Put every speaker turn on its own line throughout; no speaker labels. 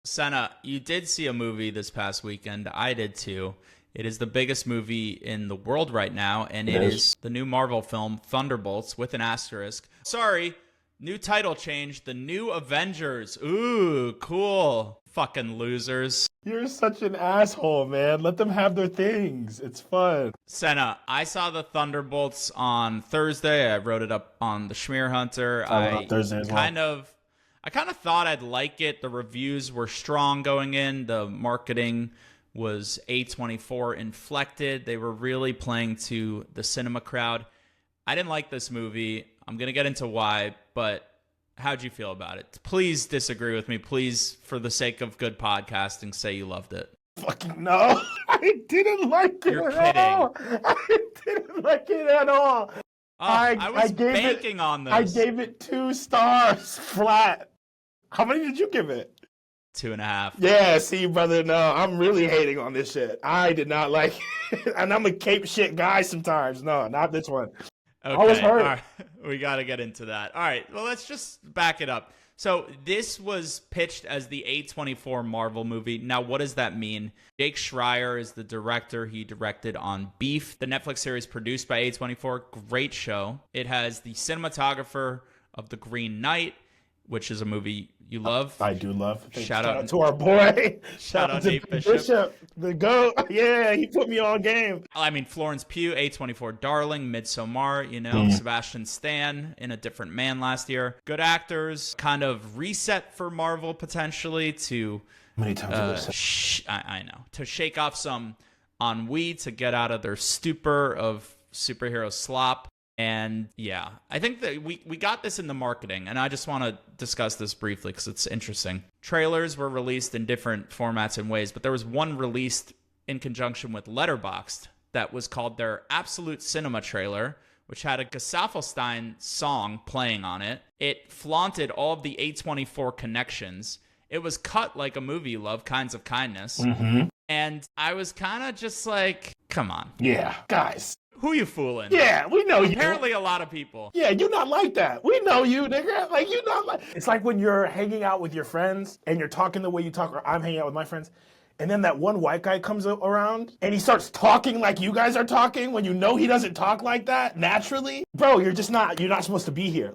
Senna, you did see a movie this past weekend. I did too. It is the biggest movie in the world right now, and it is the new Marvel film, Thunderbolts, with an asterisk. Sorry, new title change, The New Avengers. Ooh, cool. Fucking losers.
You're such an asshole, man. Let them have their things. It's fun.
Senna, I saw the Thunderbolts on Thursday. I wrote it up on the Schmear Hunter.
On Thursday as well.
I kind of thought I'd like it. The reviews were strong going in. The marketing was A24 inflected. They were really playing to the cinema crowd. I didn't like this movie. I'm going to get into why, but how'd you feel about it? Please disagree with me. Please, for the sake of good podcasting, say you loved it.
Fucking no. I didn't like it
You're
at
kidding.
all. I didn't like it at all.
I was banking on this.
I gave it 2 stars flat. How many did you give it?
2.5.
Yeah, see, brother, no, I'm really hating on this shit. I did not like it. And I'm a cape shit guy sometimes. No, not this one.
Okay,
I was hurt.
all right. We got to get into that. All right, well, let's just back it up. So this was pitched as the A24 Marvel movie. Now, what does that mean? Jake Schreier is the director. He directed on Beef, the Netflix series produced by A24. Great show. It has the cinematographer of The Green Knight, which is a movie you love.
I do love.
Shout out
to our boy.
Shout out
to
Nate Bishop.
The GOAT. Yeah, he put me on game.
I mean, Florence Pugh, A24 darling, Midsommar, Sebastian Stan in A Different Man last year. Good actors, kind of reset for Marvel potentially to...
Many times
I know. To shake off some ennui, to get out of their stupor of superhero slop. And yeah, I think that we got this in the marketing, and I just want to discuss this briefly because it's interesting. Trailers were released in different formats and ways, but there was one released in conjunction with Letterboxd that was called their Absolute Cinema trailer, which had a Gesaffelstein song playing on it. It flaunted all of the A24 connections. It was cut like a movie you love, Kinds of Kindness.
Mm-hmm.
And I was kind of just like, come on.
Yeah, guys.
Who you fooling?
Yeah, we know you.
Apparently a lot of people.
Yeah, you not like that. We know you, nigga. Like, you not like... It's like when you're hanging out with your friends and you're talking the way you talk, or I'm hanging out with my friends, and then that one white guy comes around and he starts talking like you guys are talking when you know he doesn't talk like that naturally. Bro, you're not supposed to be here.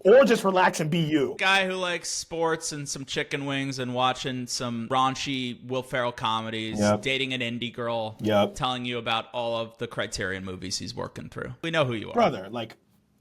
Or just relax and be you.
Guy who likes sports and some chicken wings and watching some raunchy Will Ferrell comedies, dating an indie girl, telling you about all of the Criterion movies he's working through. We know who you are.
Brother,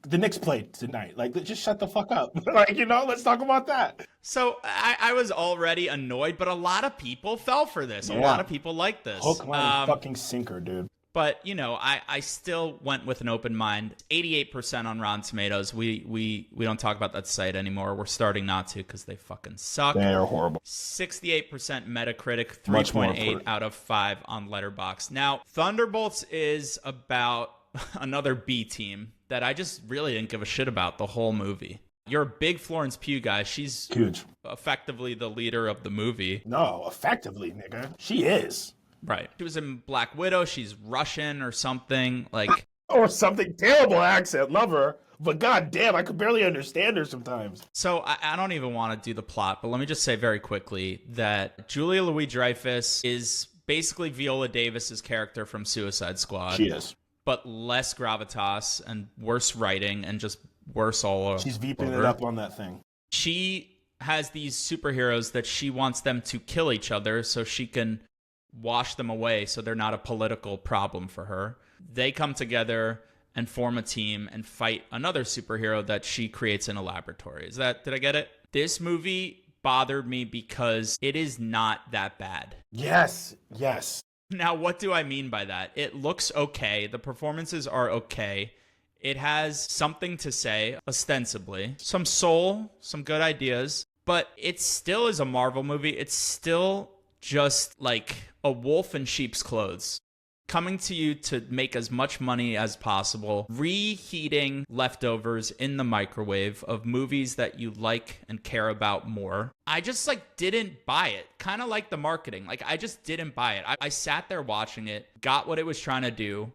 the Knicks played tonight. Just shut the fuck up. Let's talk about that.
So I was already annoyed, but a lot of people fell for this.
Yeah.
A lot of people like this.
Hook, line, fucking sinker, dude.
But, I still went with an open mind. 88% on Rotten Tomatoes. We don't talk about that site anymore. We're starting not to because they fucking suck.
They are horrible.
68% Metacritic, 3.8 out of 5 on Letterboxd. Now, Thunderbolts is about another B team that I just really didn't give a shit about the whole movie. You're a big Florence Pugh guy. She's
huge.
Effectively the leader of the movie.
No, effectively, nigga. She is.
Right. She was in Black Widow. She's Russian or something.
Or something. Terrible accent. Love her. But goddamn, I could barely understand her sometimes.
So I don't even want to do the plot, but let me just say very quickly that Julia Louis-Dreyfus is basically Viola Davis's character from Suicide Squad.
She is.
But less gravitas and worse writing and just worse all over.
She's beeping it up on that thing.
She has these superheroes that she wants them to kill each other so she can wash them away so they're not a political problem for her. They come together and form a team and fight another superhero that she creates in a laboratory. Did I get it? This movie bothered me because it is not that bad.
Yes.
Now, what do I mean by that? It looks okay. The performances are okay. It has something to say, ostensibly. Some soul, some good ideas. But it still is a Marvel movie. It's still just like a wolf in sheep's clothes. Coming to you to make as much money as possible, reheating leftovers in the microwave of movies that you like and care about more. I just didn't buy it. Kind of like the marketing. I just didn't buy it. I sat there watching it, got what it was trying to do,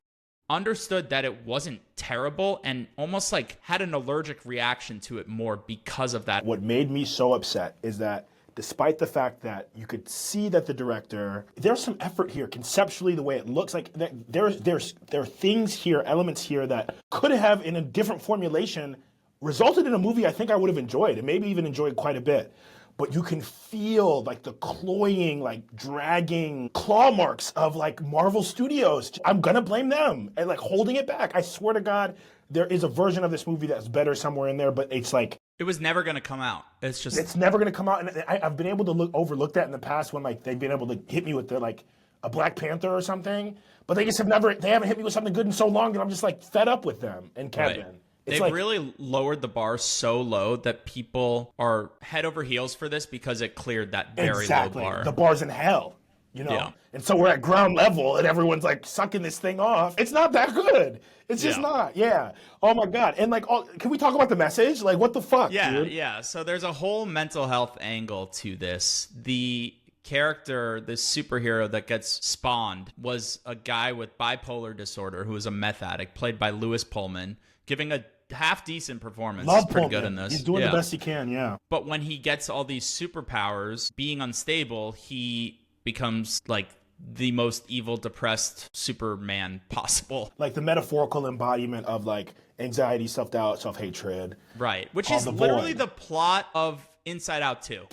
understood that it wasn't terrible, and almost had an allergic reaction to it more because of that.
What made me so upset is that despite the fact that you could see that the director, there's some effort here conceptually, the way it looks like there are things here, elements here that could have in a different formulation resulted in a movie I think I would have enjoyed and maybe even enjoyed quite a bit. But you can feel like the cloying, like dragging claw marks of like Marvel Studios. I'm gonna blame them and like holding it back. I swear to God, there is a version of this movie that's better somewhere in there, but it's like
it was never gonna come out. It's
never gonna come out. And I've been able to overlook that in the past when like they've been able to hit me with the like a Black Panther or something, but they haven't hit me with something good in so long that I'm just like fed up with them and Kevin.
Right. They've really lowered the bar so low that people are head over heels for this because it cleared that very low bar.
The bar's in hell, you know? Yeah. And so we're at ground level and everyone's like sucking this thing off. It's not that good. It's just not. Yeah. Oh my God. And like, can we talk about the message? Like, what the fuck, dude?
Yeah. So there's a whole mental health angle to this. The character, this superhero that gets spawned, was a guy with bipolar disorder who was a meth addict, played by Lewis Pullman, giving a half-decent performance.
Love
He's pretty
Pullman.
good in this.
He's doing the best he can, yeah.
But when he gets all these superpowers, being unstable, he becomes like the most evil, depressed Superman possible.
Like the metaphorical embodiment of like anxiety, self-doubt, self-hatred.
Right, which is literally the plot of Inside Out 2.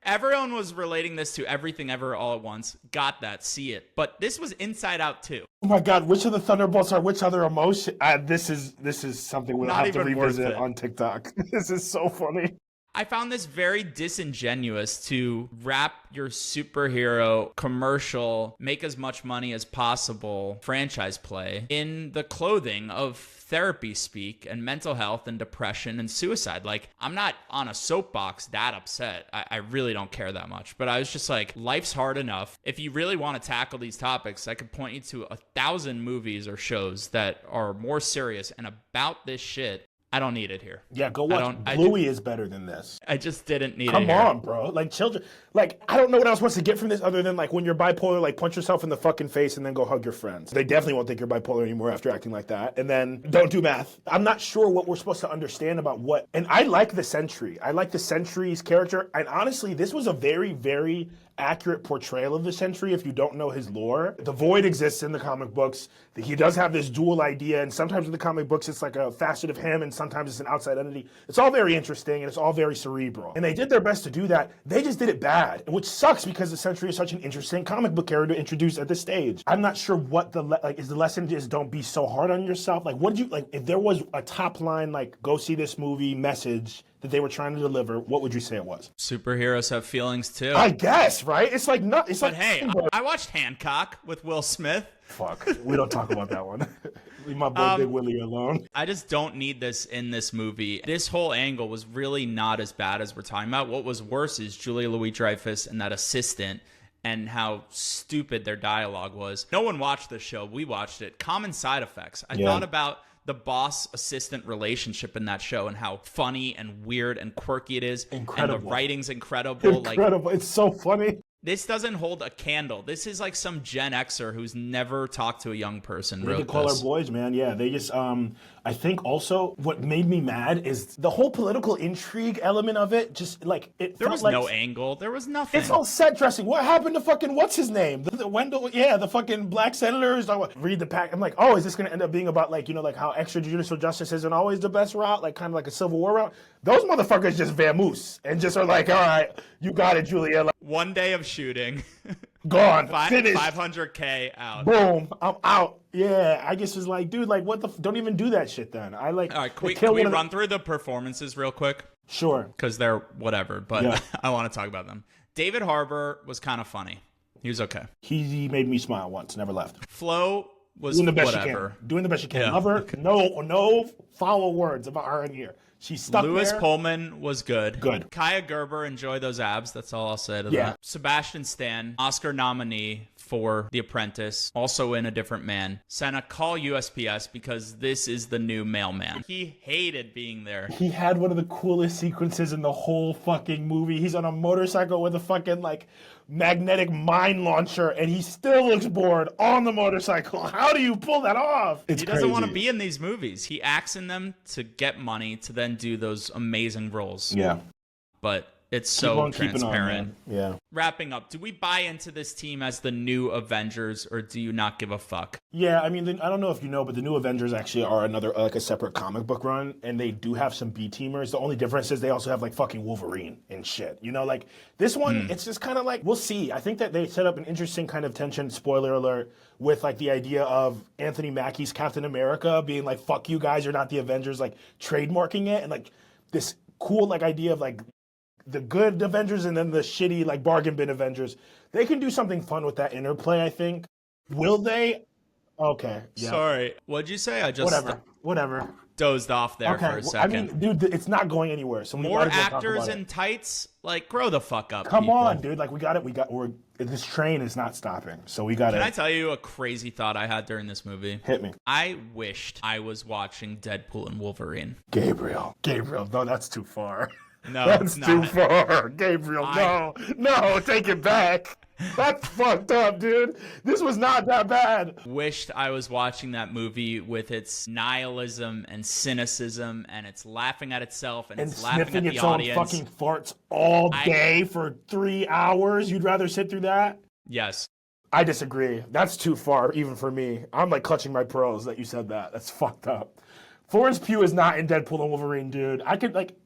Everyone was relating this to Everything Ever All at Once. Got that, see it. But this was Inside Out 2.
Oh my God, which of the Thunderbolts are which other emotion? This is something we'll have to revisit on TikTok. This is so funny.
I found this very disingenuous to wrap your superhero commercial, make as much money as possible franchise play in the clothing of therapy speak and mental health and depression and suicide. Like, I'm not on a soapbox that upset. I really don't care that much. But I was just like, life's hard enough. If you really want to tackle these topics, I could point you to 1,000 movies or shows that are more serious and about this shit. I don't need it here.
Yeah, go watch. Bluey is better than this.
I just didn't need it
here.
Come
on, bro. Like, children. Like, I don't know what I was supposed to get from this other than, like, when you're bipolar, like, punch yourself in the fucking face and then go hug your friends. They definitely won't think you're bipolar anymore after acting like that. And then don't do math. I'm not sure what we're supposed to understand about what. And I like the Sentry. I like the Sentry's character. And honestly, this was a very, very accurate portrayal of the Sentry if you don't know his lore. The Void exists in the comic books. He does have this dual idea, and sometimes in the comic books it's like a facet of him, and sometimes it's an outside entity. It's all very interesting, and it's all very cerebral. And they did their best to do that. They just did it bad, which sucks because the Sentry is such an interesting comic book character to introduce at this stage. I'm not sure what is the lesson is don't be so hard on yourself. Like, what did you, like, if there was a top line, like, go see this movie message that they were trying to deliver, what would you say it was?
Superheroes have feelings too.
I guess, right? It's like not. It's
but
like,
hey, I watched Hancock with Will Smith.
Fuck, we don't talk about that one. Leave my boy Big Willie alone.
I just don't need this in this movie. This whole angle was really not as bad as we're talking about. What was worse is Julia Louis-Dreyfus and that assistant and how stupid their dialogue was. No one watched this show. We watched it. Common Side Effects. I thought about the boss-assistant relationship in that show and how funny and weird and quirky it is.
Incredible.
And the writing's incredible.
Incredible. Like, it's so funny.
This doesn't hold a candle. This is like some Gen Xer who's never talked to a young person.
They call our boys, man. Yeah, they just. I think also what made me mad is the whole political intrigue element of it. Just like it.
There was no angle. There was nothing.
It's all set dressing. What happened to fucking what's his name? The Wendell. Yeah, the fucking black senators. Read the pack. I'm like, oh, is this gonna end up being about like like how extrajudicial justice isn't always the best route, like kind of like a Civil War route? Those motherfuckers just vamoose and just are like, all right, you got it, Julia. Like,
one day of shooting.
Gone. Finished.
500K out.
Boom. I'm out. Yeah. I guess it's like, dude, like, what the? Don't even do that shit then. I like.
All right. Can we run through the performances real quick?
Sure.
Because they're whatever, but I want to talk about them. David Harbour was kind of funny. He was okay.
He made me smile once. Never left.
Flo was
doing the best
whatever.
She can. Doing the best she can. Love her. No foul words about her in here. She's stuck
Lewis
there.
Pullman was good.
Good.
Kaya Gerber, enjoy those abs. That's all I'll say to that. Sebastian Stan, Oscar nominee for The Apprentice, also in A Different Man. Senna, call USPS because this is the new mailman. He hated being there.
He had one of the coolest sequences in the whole fucking movie. He's on a motorcycle with a fucking like magnetic mine launcher and he still looks bored on the motorcycle. How do you pull that off?
He doesn't want to be in these movies. He acts in them to get money to then do those amazing roles.
Yeah.
But It's
Keep
so
on keeping on,
transparent.
man. Yeah.
Wrapping up, do we buy into this team as the new Avengers, or do you not give a fuck?
Yeah, I mean, I don't know if you know, but the new Avengers actually are another, like a separate comic book run, and they do have some B-teamers. The only difference is they also have, like, fucking Wolverine and shit. You know, like, this one, it's just kind of like, we'll see. I think that they set up an interesting kind of tension, spoiler alert, with, like, the idea of Anthony Mackie's Captain America being like, fuck you guys, you're not the Avengers, like, trademarking it, and, like, this cool, like, idea of, like, the good Avengers and then the shitty, like, bargain bin Avengers. They can do something fun with that interplay, I think. Will they? Okay. Yeah.
Sorry. What'd you say? I just
Whatever.
dozed off there for a second.
I mean, dude, it's not going anywhere. So
more actors in tights? Like, grow the fuck up,
Come
people.
on, dude. Like, we got it. This train is not stopping. So we got it.
Can I tell you a crazy thought I had during this movie?
Hit me.
I wished I was watching Deadpool and Wolverine.
Gabriel. No, that's too far.
No,
that's too far. Gabriel, no, take it back. That's fucked up, dude. This was not that bad.
Wished I was watching that movie with its nihilism and cynicism, and it's laughing at itself, and it's laughing at the audience.
Own fucking farts all day for 3 hours. You'd rather sit through that?
Yes.
I disagree. That's too far, even for me. I'm like clutching my pearls that you said that. That's fucked up. Florence Pugh is not in Deadpool and Wolverine, dude.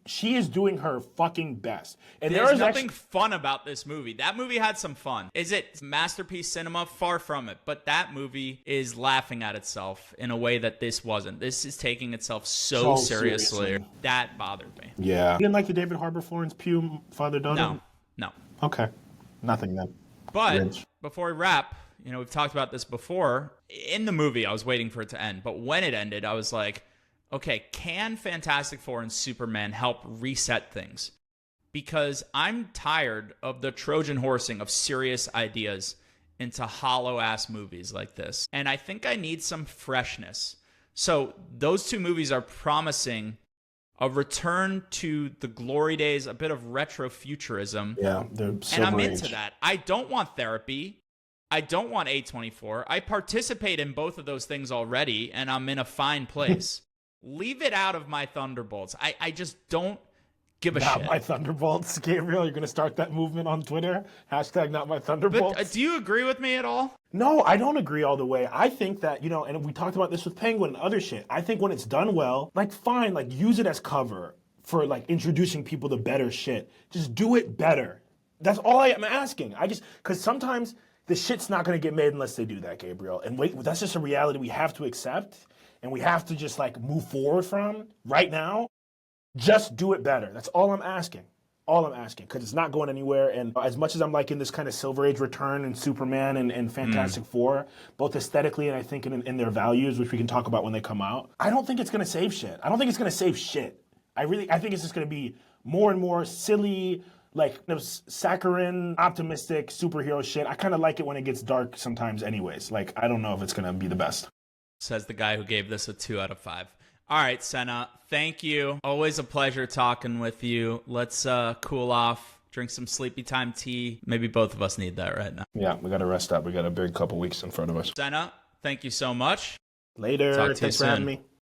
She is doing her fucking best. And
there's nothing fun about this movie. That movie had some fun. Is it masterpiece cinema? Far from it. But that movie is laughing at itself in a way that this wasn't. This is taking itself so seriously. That bothered me.
Yeah. You didn't like the David Harbour Florence Pugh father-daughter?
No.
Okay. Nothing then.
But before we wrap, we've talked about this before. In the movie, I was waiting for it to end. But when it ended, I was like, okay, can Fantastic Four and Superman help reset things? Because I'm tired of the Trojan horsing of serious ideas into hollow-ass movies like this. And I think I need some freshness. So those two movies are promising a return to the glory days, a bit of retrofuturism.
Yeah,
and I'm into that. I don't want therapy. I don't want A24. I participate in both of those things already, and I'm in a fine place. Leave it out of my Thunderbolts. I just don't give a shit.
Not my Thunderbolts, Gabriel. You're going to start that movement on Twitter? Hashtag not my Thunderbolts.
But do you agree with me at all?
No, I don't agree all the way. I think that, and we talked about this with Penguin and other shit. I think when it's done well, fine, use it as cover for, introducing people to better shit. Just do it better. That's all I am asking. Because sometimes the shit's not going to get made unless they do that, Gabriel. And that's just a reality we have to accept. And we have to just move forward from right now. Just do it better. That's all I'm asking. Because it's not going anywhere. And as much as I'm liking this kind of Silver Age return in Superman and Fantastic Four, both aesthetically and I think in their values, which we can talk about when they come out, I don't think it's going to save shit. I think it's just going to be more and more silly, saccharine, optimistic superhero shit. I kind of like it when it gets dark sometimes anyways. I don't know if it's going to be the best.
Says the guy who gave this a 2 out of 5. All right, Senna, thank you. Always a pleasure talking with you. Let's cool off, drink some sleepy time tea. Maybe both of us need that right now.
Yeah, we got to rest up. We got a big couple weeks in front of us.
Senna, thank you so much.
Later. Thanks for having me.